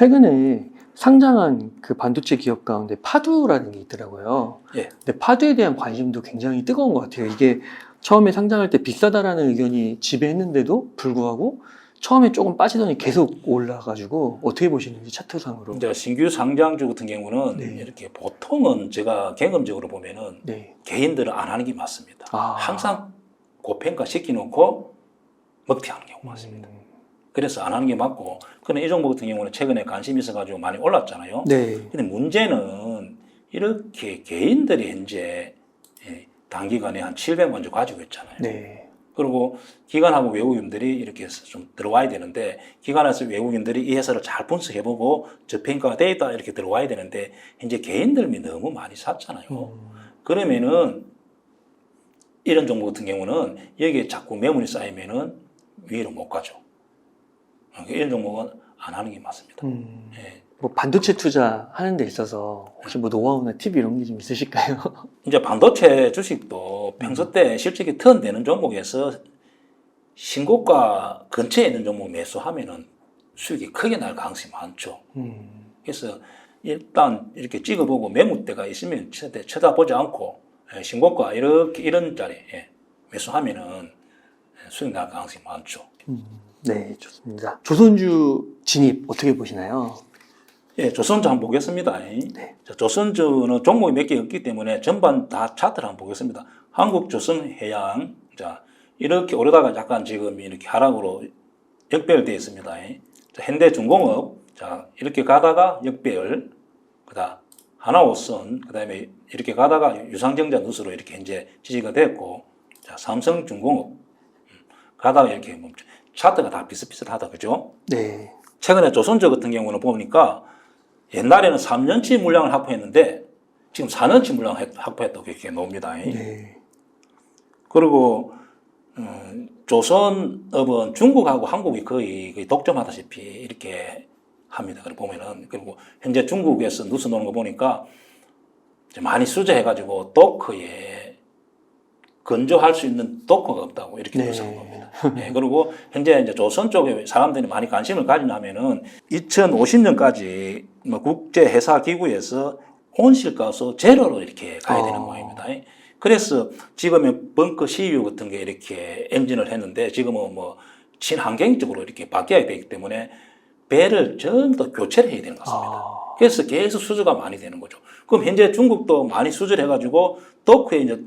최근에 상장한 그 반도체 기업 가운데 파두라는 게 있더라고요. 예. 근데 파두에 대한 관심도 굉장히 뜨거운 것 같아요. 이게 처음에 상장할 때 비싸다라는 의견이 지배했는데도 불구하고 처음에 조금 빠지더니 계속 올라가지고 어떻게 보시는지 차트상으로. 이제 신규 상장주 같은 경우는 네. 이렇게 보통은 제가 경험적으로 보면은 네. 개인들은 안 하는 게 맞습니다. 아. 항상 고평가 시켜놓고 먹튀하는 경우가 많습니다. 그래서 안 하는 게 맞고, 그런데 이 종목 같은 경우는 최근에 관심이 있어가지고 많이 올랐잖아요. 네. 근데 문제는 이렇게 개인들이 현재 단기간에 한 700만 원 가지고 있잖아요. 네. 그리고 기관하고 외국인들이 이렇게 좀 들어와야 되는데, 기관에서 외국인들이 이 회사를 잘 분석해보고 저평가가 돼 있다 이렇게 들어와야 되는데, 현재 개인들이 너무 많이 샀잖아요. 그러면은 이런 종목 같은 경우는 여기에 자꾸 매물이 쌓이면은 위로 못 가죠. 이런 종목은 안 하는 게 맞습니다. 예. 뭐 반도체 투자하는 데 있어서 혹시 뭐 노하우나 팁 이런 게 좀 있으실까요? 이제 반도체 주식도 평소 때 실적이 턴되는 종목에서 신고가 근처에 있는 종목 매수하면은 수익이 크게 날 가능성이 많죠. 그래서 일단 이렇게 찍어보고 매물대가 있으면 쳐다보지 않고 신고가 이런 자리에 매수하면은 수익 날 가능성이 많죠. 네, 좋습니다. 조선주 진입 어떻게 보시나요? 예, 조선주 한번 보겠습니다. 네. 자, 조선주는 종목이 몇 개 없기 때문에 전반 다 차트를 한번 보겠습니다. 한국조선해양, 자, 이렇게 오르다가 약간 지금 이렇게 하락으로 역배열되어 있습니다. 자, 현대중공업, 자, 이렇게 가다가 역배열, 그다음 하나오선, 그다음에 이렇게 가다가 유상증자 누수로 이렇게 현재 지지가 됐고, 자, 삼성중공업, 가다가 이렇게 멈춰. 차트가 다 비슷비슷하다, 그죠? 네. 최근에 조선주 같은 경우는 보니까 옛날에는 3년치 물량을 확보했는데 지금 4년치 물량을 확보했다고 이렇게 나옵니다. 네. 그리고 조선업은 중국하고 한국이 거의 독점하다시피 이렇게 합니다. 그리고 보면은, 그리고 현재 중국에서 뉴스 나오는 거 보니까 많이 수주해가지고 도커에 건조할 수 있는 도커가 없다고 이렇게 네. 뉴스가 나옵니다. 네, 그리고 현재 이제 조선 쪽에 사람들이 많이 관심을 가지려면은 2050년까지 뭐 국제 회사 기구에서 온실가스 제로로 이렇게 가야 되는 모양입니다. 그래서 지금은 벙커 CU 같은 게 이렇게 엔진을 했는데 지금은 뭐 친환경적으로 이렇게 바뀌어야 되기 때문에 배를 전부 다 교체를 해야 되는 것 같습니다. 그래서 계속 수주가 많이 되는 거죠. 그럼 현재 중국도 많이 수주를 해가지고 도크에 이제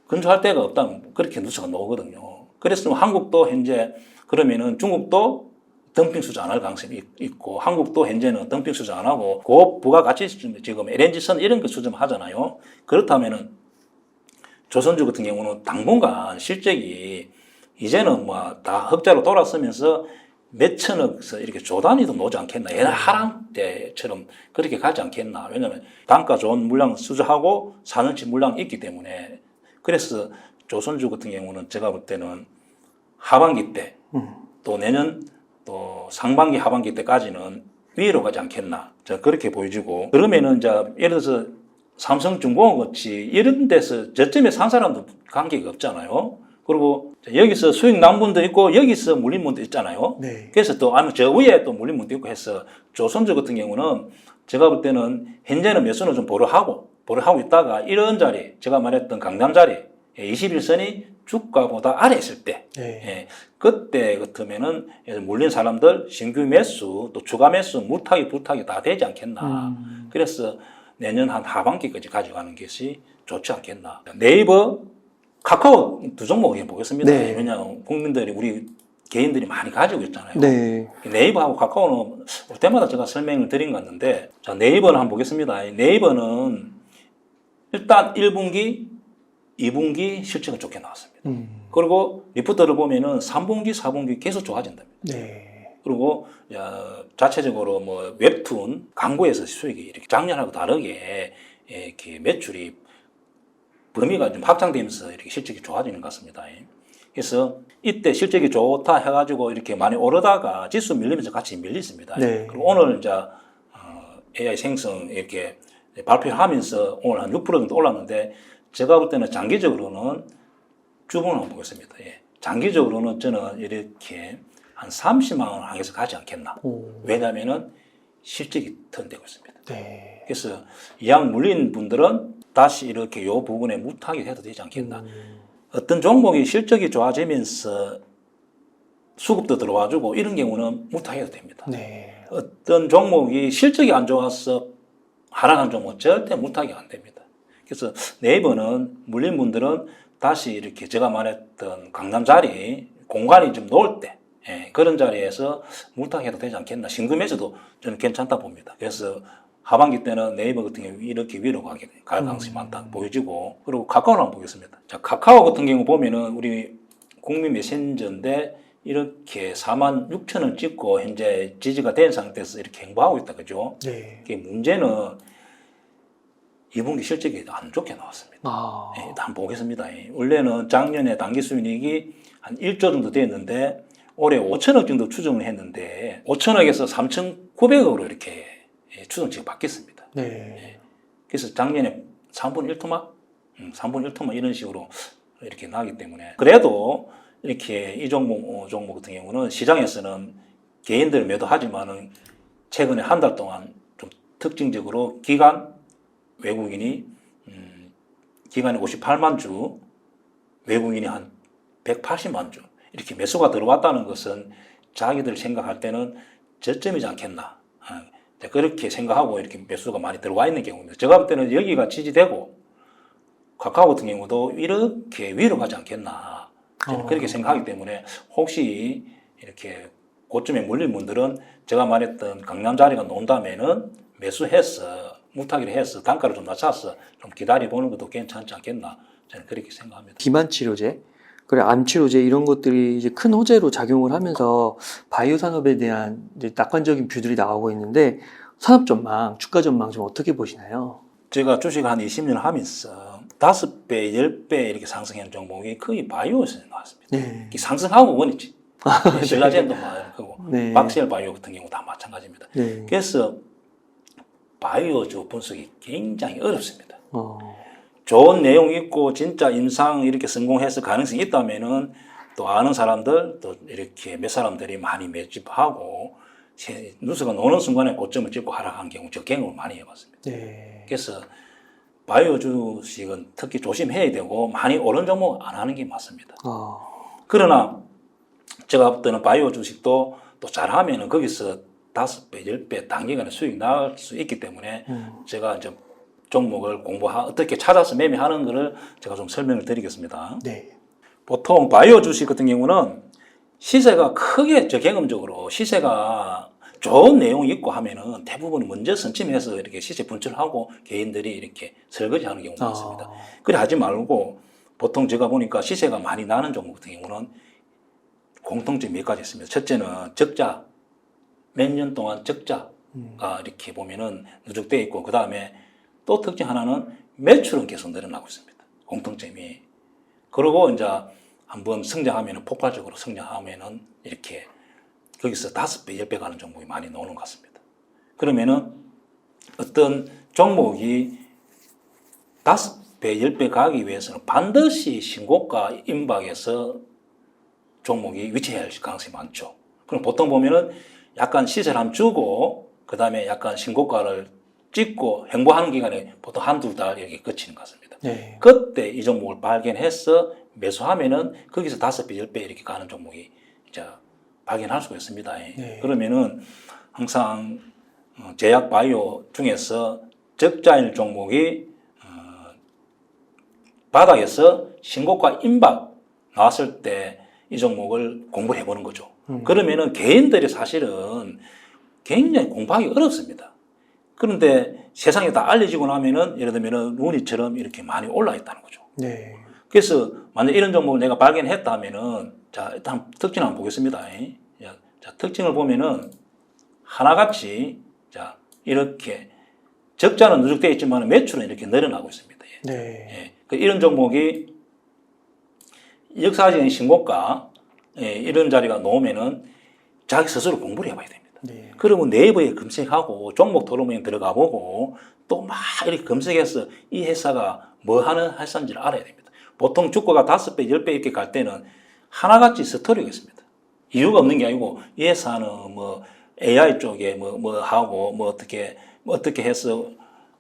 건조할 데가 없다면 그렇게 뉴스가 나오거든요. 그래서 한국도 현재 그러면은 중국도 덤핑 수주 안 할 가능성이 있고 한국도 현재는 덤핑 수주 안 하고 고부가가치 지금 LNG선 이런 거 수주 하잖아요. 그렇다면은 조선주 같은 경우는 당분간 실적이 이제는 뭐 다 흑자로 돌아서면서 몇천억에서 이렇게 조단위도 나오지 않겠나. 옛날 하락 때처럼 그렇게 가지 않겠나. 왜냐하면 단가 좋은 물량 수주하고 4년치 물량이 있기 때문에. 그래서 조선주 같은 경우는 제가 볼 때는 하반기 때 또 내년 또 상반기 하반기 때까지는 위로 가지 않겠나. 자, 그렇게 보여지고 그러면은 이제 예를 들어서 삼성중공업 같이 이런 데서 저점에 산 사람도 관계가 없잖아요. 그리고 여기서 수익 난 분도 있고 여기서 물린 분도 있잖아요. 네. 그래서 또 아니면 저 위에 또 물린 분도 있고 해서 조선주 같은 경우는 제가 볼 때는 현재는 매수는 좀 보류하고 있다가 이런 자리, 제가 말했던 강남 자리 21선이 주가보다 아래 있을 때, 네. 그때 같으면은 물린 사람들 신규 매수 또 추가 매수 물타기 불타기 다 되지 않겠나. 그래서 내년 한 하반기까지 가져가는 것이 좋지 않겠나. 네이버, 카카오 두 종목 보겠습니다. 네. 왜냐하면 국민들이 우리 개인들이 많이 가지고 있잖아요. 네. 네이버하고 카카오는 올 때마다 제가 설명을 드린 것 같은데, 자, 네이버는 한번 보겠습니다. 네이버는 일단 1분기, 2분기 실적은 좋게 나왔습니다. 그리고 리포트를 보면은 3분기, 4분기 계속 좋아진답니다. 네. 그리고 자체적으로 뭐 웹툰 광고에서 수익이 이렇게 작년하고 다르게 이렇게 매출이 범위가 좀 확장되면서 이렇게 실적이 좋아지는 것 같습니다. 그래서 이때 실적이 좋다 해가지고 이렇게 많이 오르다가 지수 밀리면서 같이 밀렸습니다. 네. 그리고 오늘 이제 AI 생성 이렇게 발표하면서 오늘 한 6% 정도 올랐는데 제가 볼 때는 장기적으로는 주봉을 한번 보겠습니다. 장기적으로는 저는 이렇게 한 30만 원 향해서 가지 않겠나. 오. 왜냐하면은 실적이 턴되고 있습니다. 네. 그래서 이왕 물린 분들은 다시 이렇게 요 부분에 무타기 해도 되지 않겠나. 어떤 종목이 실적이 좋아지면서 수급도 들어와주고 이런 경우는 무타해도 됩니다. 네. 어떤 종목이 실적이 안 좋아서 하락한 종목은 절대 무타기 안 됩니다. 그래서 네이버는 물린 분들은 다시 이렇게 제가 말했던 강남 자리 공간이 좀 놓을 때 그런 자리에서 무타해도 되지 않겠나. 신금에서도 저는 괜찮다 봅니다. 그래서 하반기 때는 네이버 같은 경우 이렇게 위로 갈 가능성이 많다 보여지고, 그리고 카카오를 한번 보겠습니다. 자, 카카오 같은 경우 보면은 우리 국민 메신저인데 이렇게 46,000을 찍고 현재 지지가 된 상태에서 이렇게 행보하고 있다, 그죠? 네. 이게 문제는 2분기 실적이 안 좋게 나왔습니다. 아. 일단 보겠습니다. 원래는 작년에 당기순이익이 한 1조 정도 됐는데 올해 5천억 정도 추정을 했는데 5천억에서 3,900억으로 이렇게 추정치가 바뀌었습니다. 네. 그래서 작년에 3분의 1토막, 3분의 1토막 이런 식으로 이렇게 나기 때문에 그래도 이렇게 이 종목 같은 경우는 시장에서는 개인들 매도하지만은 최근에 한 달 동안 좀 특징적으로 외국인이 기간에 58만 주, 외국인이 한 180만 주 이렇게 매수가 들어왔다는 것은 자기들 생각할 때는 저점이지 않겠나. 그렇게 생각하고 이렇게 매수가 많이 들어와 있는 경우입니다. 제가 볼 때는 여기가 지지되고 카카오 같은 경우도 이렇게 위로 가지 않겠나. 저는 그렇게 생각하기 때문에 혹시 이렇게 고점에 물린 분들은 제가 말했던 강남 자리가 논다면은 매수해서 무타기를 해서 단가를 좀 낮춰서 좀 기다려보는 것도 괜찮지 않겠나. 저는 그렇게 생각합니다. 비만 치료제, 그래 암 치료제 이런 것들이 이제 큰 호재로 작용을 하면서 바이오 산업에 대한 이제 낙관적인 뷰들이 나오고 있는데 산업 전망, 주가 전망 좀 어떻게 보시나요? 제가 주식 한 20년 하면서 5배, 10배 이렇게 상승한 종목이 거의 바이오에서 나왔습니다. 네. 상승하고 원이지. 신라젠도 많고 네. 박셀 바이오 같은 경우 다 마찬가지입니다. 네. 그래서 바이오주 분석이 굉장히 어렵습니다. 좋은 내용 있고 진짜 임상 이렇게 성공해서 가능성이 있다면은 또 아는 사람들 또 이렇게 몇 사람들이 많이 매집하고 누수가 노는 순간에 고점을 찍고 하락한 경우 저 경험을 많이 해봤습니다. 네. 그래서 바이오 주식은 특히 조심해야 되고 많이 오른 종목 안 하는 게 맞습니다. 그러나 제가 볼 때는 바이오 주식도 또 잘하면은 거기서 5배, 10배 단기간에 수익 나올 수 있기 때문에 제가 이제 종목을 어떻게 찾아서 매매하는 것을 제가 좀 설명을 드리겠습니다. 네. 보통 바이오 주식 같은 경우는 시세가 크게 경험적으로 시세가 좋은 내용이 있고 하면은 대부분 먼저 선침해서 이렇게 시세 분출하고 개인들이 이렇게 설거지하는 경우가 있습니다. 그래 하지 말고 보통 제가 보니까 시세가 많이 나는 종목 같은 경우는 공통점이 몇 가지 있습니다. 첫째는 적자, 몇 년 동안 적자가 이렇게 보면은 누적되어 있고 그 다음에 또 특징 하나는 매출은 계속 늘어나고 있습니다. 공통점이. 그리고 이제 한번 성장하면은 폭발적으로 성장하면은 이렇게 거기서 5배, 10배 가는 종목이 많이 나오는 것 같습니다. 그러면은 어떤 종목이 5배, 10배 가기 위해서는 반드시 신고가 임박에서 종목이 위치해야 할 가능성이 많죠. 그럼 보통 보면은 약간 시세를 한번 주고 그 다음에 약간 신고가를 찍고 행보하는 기간에 보통 한두 달 이렇게 그치는 것 같습니다. 네. 그때 이 종목을 발견해서 매수하면은 거기서 5배, 10배 이렇게 가는 종목이 이제 발견할 수가 있습니다. 네. 그러면은 항상 제약 바이오 중에서 적자일 종목이 바닥에서 신고가 임박 나왔을 때 이 종목을 공부를 해보는 거죠. 그러면은 개인들이 사실은 굉장히 공부하기 어렵습니다. 그런데 세상에 다 알려지고 나면은 예를 들면은 루니처럼 이렇게 많이 올라 있다는 거죠. 네. 그래서 만약 이런 종목을 내가 발견했다면은 자 일단 특징 한번 보겠습니다. 자 특징을 보면은 하나같이 자 이렇게 적자는 누적되어 있지만 매출은 이렇게 늘어나고 있습니다. 네. 이런 종목이 역사적인 신고가 이런 자리가 나오면은 자기 스스로 공부를 해봐야 됩니다. 네. 그러면 네이버에 검색하고 종목 토론에 들어가 보고 또 막 이렇게 검색해서 이 회사가 뭐 하는 회사인지를 알아야 됩니다. 보통 주가가 5배, 10배 이렇게 갈 때는 하나같이 스토리가 있습니다. 이유가 없는 게 아니고 이 회사는 뭐 AI 쪽에 뭐 하고 뭐 어떻게 해서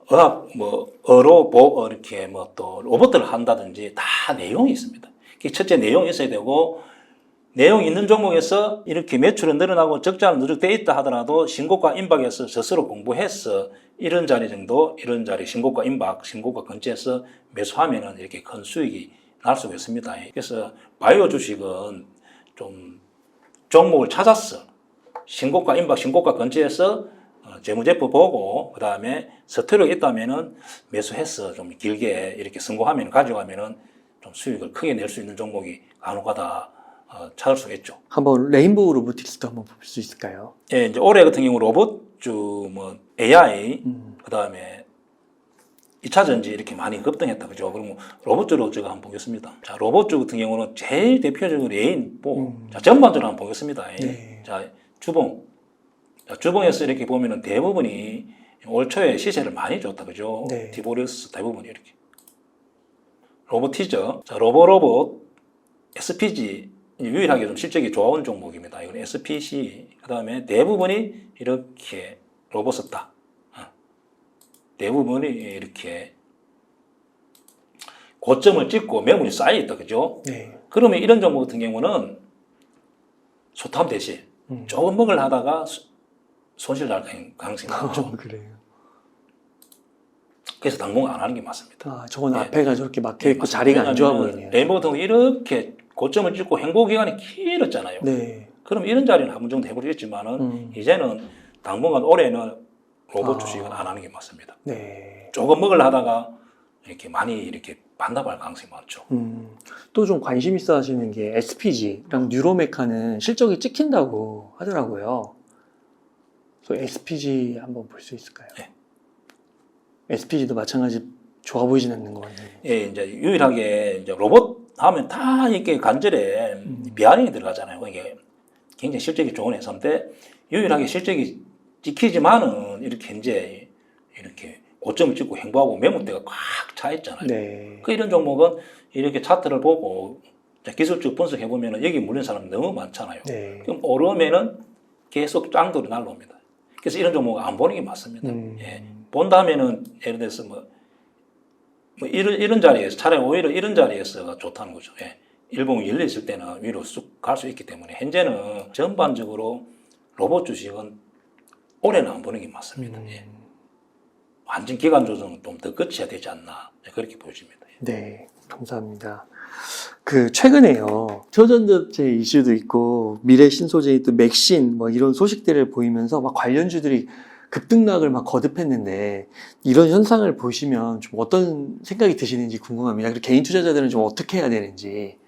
어학 뭐 어로 이렇게 뭐 또 로봇들을 한다든지 다 내용이 있습니다. 첫째 내용이 있어야 되고 내용 있는 종목에서 이렇게 매출은 늘어나고 적자는 누적돼 있다 하더라도 신고가 임박해서 스스로 공부해서 이런 자리 정도, 이런 자리 신고가 임박, 신고가 근처에서 매수하면은 이렇게 큰 수익이 날 수가 있습니다. 그래서 바이오 주식은 좀 종목을 찾았어. 신고가 임박, 신고가 근처에서 재무제표 보고 그 다음에 스토리가 있다면은 매수해서 좀 길게 이렇게 성공하면 가져가면은 좀 수익을 크게 낼 수 있는 종목이 간혹가다 찾을 수가 있죠. 한번 레인보우 로보틱스도 한번 볼 수 있을까요? 예, 이제 올해 같은 경우 로봇주, 뭐 AI, 그 다음에 2차 전지 이렇게 많이 급등했다, 그죠? 그럼 로봇주로 제가 한번 보겠습니다. 자, 로봇주 같은 경우는 제일 대표적으로 레인보우. 자, 전반적으로 한번 보겠습니다. 네. 자, 주봉. 자, 주봉에서 이렇게 보면은 대부분이 올 초에 시세를 많이 줬다, 그죠? 네. 디보리스 대부분이 이렇게. 로보티저. 자, 로봇, SPG. 유일하게 좀 실적이 좋은 종목입니다. 이건 SPC. 그 다음에 대부분이 이렇게 로봇 썼다. 대부분이 이렇게 고점을 찍고 매물이 쌓여있다. 그죠? 네. 그러면 이런 종목 같은 경우는 소탐 대신 조금 먹을 하다가 손실 날 가능성이 많죠. 그래요. 그래서 당분 안 하는 게 맞습니다. 아, 저건 네. 앞에가 저렇게 막혀있고 네, 맞습니다. 자리가 안 좋아 왜냐하면 보이네요. 레인보우 같은 경우 이렇게 고점을 찍고 행보 기간이 길었잖아요. 네. 그럼 이런 자리는 한 번 정도 해보겠지만은 이제는 당분간 올해는 로봇 주식은 안 하는 게 맞습니다. 네. 조금 먹으려 하다가 이렇게 많이 이렇게 반납할 가능성이 많죠. 또 좀 관심 있어 하시는 게 SPG랑 뉴로메카는 실적이 찍힌다고 하더라고요. 그래서 SPG 한번 볼 수 있을까요? 네. SPG도 마찬가지 좋아 보이진 않는 것 같네요. 예, 이제 유일하게 이제 로봇 하면 다 이렇게 관절에 비아링이 들어가잖아요. 이게 굉장히 실적이 좋은 회사인데 유일하게 실적이 찍히지만은 이렇게 이제 이렇게 고점을 찍고 행보하고 매물대가 꽉 차 있잖아요. 네. 그 이런 종목은 이렇게 차트를 보고 기술적 분석해 보면은 여기 물린 사람 너무 많잖아요. 네. 그럼 오르면은 계속 짱돌이 날라옵니다. 그래서 이런 종목은 안 보는 게 맞습니다. 예. 본다면은 예를 들어서 뭐 이런 자리에서 차라리 오히려 이런 자리에서 좋다는 거죠. 예. 일봉이 열려 있을 때는 위로 쑥 갈 수 있기 때문에 현재는 전반적으로 로봇 주식은 올해는 안 보는 게 맞습니다. 예. 완전 기간 조정은 좀 더 거쳐야 되지 않나 그렇게 보여집니다. 네, 감사합니다. 그 최근에요 초전자체 이슈도 있고 미래 신소재인 또 맥신 뭐 이런 소식들을 보이면서 막 관련주들이 급등락을 막 거듭했는데 이런 현상을 보시면 좀 어떤 생각이 드시는지 궁금합니다. 그리고 개인 투자자들은 좀 어떻게 해야 되는지.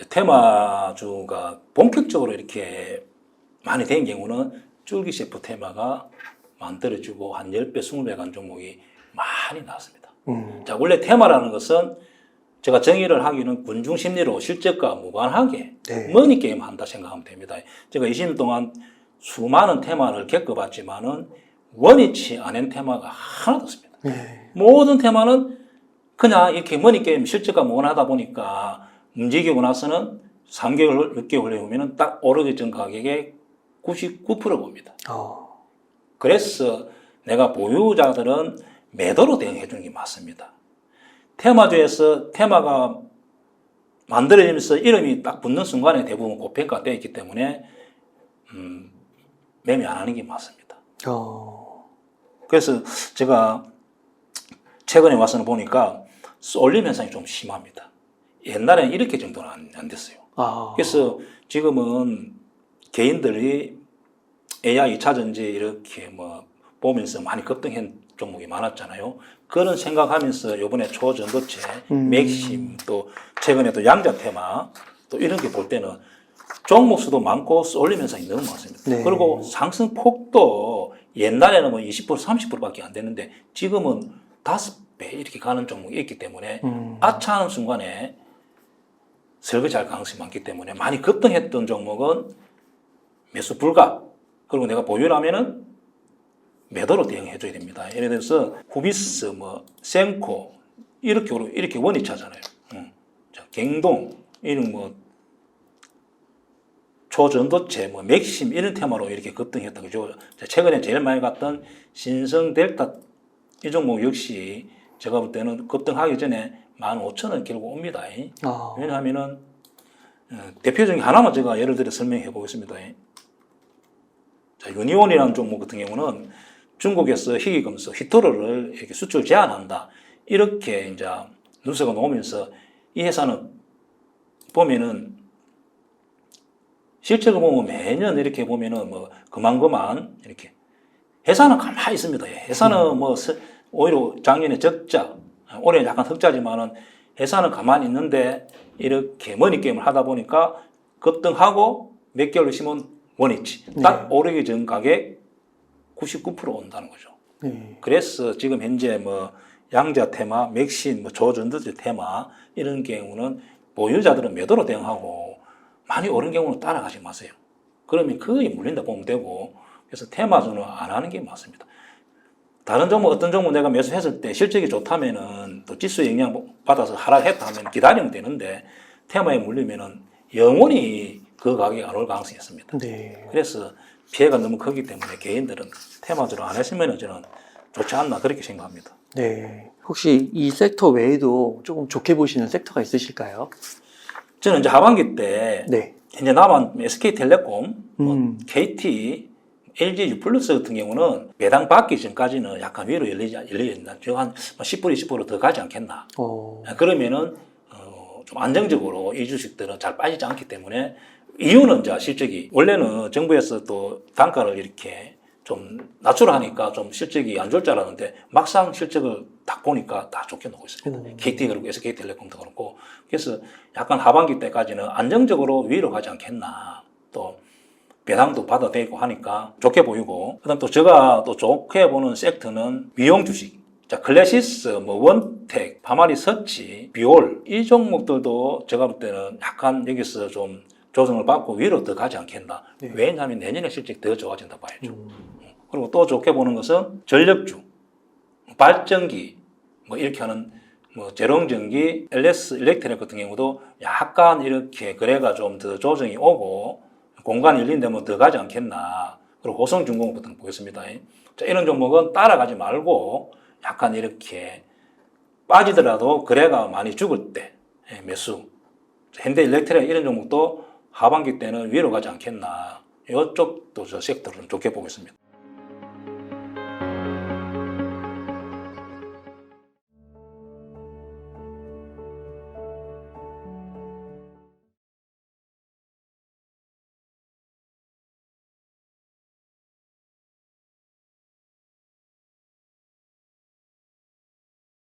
테마주가 본격적으로 이렇게 많이 된 경우는 줄기세포 테마가 만들어지고 한 10배, 20배 간 종목이 많이 나왔습니다. 자, 원래 테마라는 것은 제가 정의를 하기는 군중 심리로 실적과 무관하게 네. 머니게임 한다 생각하면 됩니다. 제가 20년 동안 수많은 테마를 겪어봤지만은 원위치 않은 테마가 하나도 없습니다. 네. 모든 테마는 그냥 이렇게 머니게임 실적과 무관하다 보니까 움직이고 나서는 3개월, 6개월 후에 보면은 딱 오르기 전 가격의 99% 봅니다. 그래서 내가 보유자들은 매도로 대응해 주는 게 맞습니다. 테마주에서 테마가 만들어지면서 이름이 딱 붙는 순간에 대부분 고평가가 되어 있기 때문에 매매 안 하는 게 맞습니다. 그래서 제가 최근에 와서는 보니까 쏠림 현상이 좀 심합니다. 옛날에는 이렇게 정도는 안 됐어요. 그래서 지금은 개인들이 AI 2차 전지 이렇게 뭐 보면서 많이 급등한 종목이 많았잖아요. 그런 생각하면서 이번에 초전도체, 맥심, 또 최근에도 양자 테마, 또 이런 게 볼 때는 종목 수도 많고 쏠림 현상이 너무 많습니다. 네. 그리고 상승 폭도 옛날에는 뭐 20%, 30%밖에 안 됐는데 지금은 5배 이렇게 가는 종목이 있기 때문에 아차하는 순간에 설거지할 가능성이 많기 때문에 많이 급등했던 종목은 매수 불가. 그리고 내가 보유라면은 매도로 대응해줘야 됩니다. 예를 들어서 후비스, 뭐 생코 이렇게 원위치하잖아요. 자, 갱동 이런 뭐 초전도체, 뭐 맥심 이런 테마로 이렇게 급등했다 그죠. 최근에 제일 많이 갔던 신성 델타 이 종목 역시 제가 볼 때는 급등하기 전에 15,000원 결국 옵니다. 왜냐하면은 대표적인 하나만 제가 예를 들어 설명해 보겠습니다. 자, 유니온이라는 종목 같은 경우는 중국에서 희귀금속 휘토르를 이렇게 수출 제한한다. 이렇게 이제 뉴스가 나오면서 이 회사는 보면은 실제로 보면 매년 이렇게 보면은 뭐 그만 이렇게 회사는 가만히 있습니다. 회사는 뭐 오히려 작년에 적자, 올해 약간 흑자지만은 회사는 가만히 있는데 이렇게 머니 게임을 하다 보니까 급등하고 몇 개월 있으면 원위치 딱 오르기 전 가격 99% 온다는 거죠. 그래서 지금 현재 뭐 양자 테마, 맥신, 뭐 조전도체 테마 이런 경우는 보유자들은 매도로 대응하고 많이 오른 경우는 따라가지 마세요. 그러면 거의 물린다 보면 되고 그래서 테마주는 안 하는 게 맞습니다. 다른 종목 어떤 종목 내가 매수했을 때 실적이 좋다면은 또 지수 영향 받아서 하락했다 하면 기다리면 되는데 테마에 물리면은 영원히 그 가격이 안 올 가능성이 있습니다. 그래서 피해가 너무 크기 때문에 개인들은 테마주를 안 했으면 저는 좋지 않나 그렇게 생각합니다. 혹시 이 섹터 외에도 조금 좋게 보시는 섹터가 있으실까요? 저는 이제 하반기 때 이제 남은 SK텔레콤, KT, LG U+ 같은 경우는 배당 받기 전까지는 약간 위로 열리겠나. 한 10% 20% 더 가지 않겠나. 그러면은 좀 안정적으로 이 주식들은 잘 빠지지 않기 때문에 이유는 이제 실적이 원래는 정부에서 또 단가를 이렇게 좀 낮추라 하니까 좀 실적이 안 좋을 줄 알았는데 막상 실적을 딱 보니까 다 좋게 나오고 있습니다. KT 그렇고 SK텔레콤도 그렇고 그래서 약간 하반기 때까지는 안정적으로 위로 가지 않겠나. 또 배당도 받아들이고 하니까 좋게 보이고 그다음 또 제가 또 좋게 보는 섹터는 미용 주식. 자, 클래시스, 뭐 원텍, 파마리 서치, 비올 이 종목들도 제가 볼 때는 약간 여기서 좀 조정을 받고 위로 더 가지 않겠나. 왜냐하면 내년에 실적이 더 좋아진다 봐야죠. 그리고 또 좋게 보는 것은 전력주, 발전기 뭐 이렇게 하는 뭐 재롱전기, LS 일렉트릭 같은 경우도 약간 이렇게 거래가 좀 더 조정이 오고 공간이 열린다면 더 가지 않겠나. 그리고 호성중공업 같은 거 보겠습니다. 자, 이런 종목은 따라가지 말고 약간 이렇게 빠지더라도 거래가 많이 죽을 때 매수. 현대일렉트릭 이런 종목도 하반기 때는 위로 가지 않겠나. 이쪽도 저 섹터를 좋게 보고 있습니다.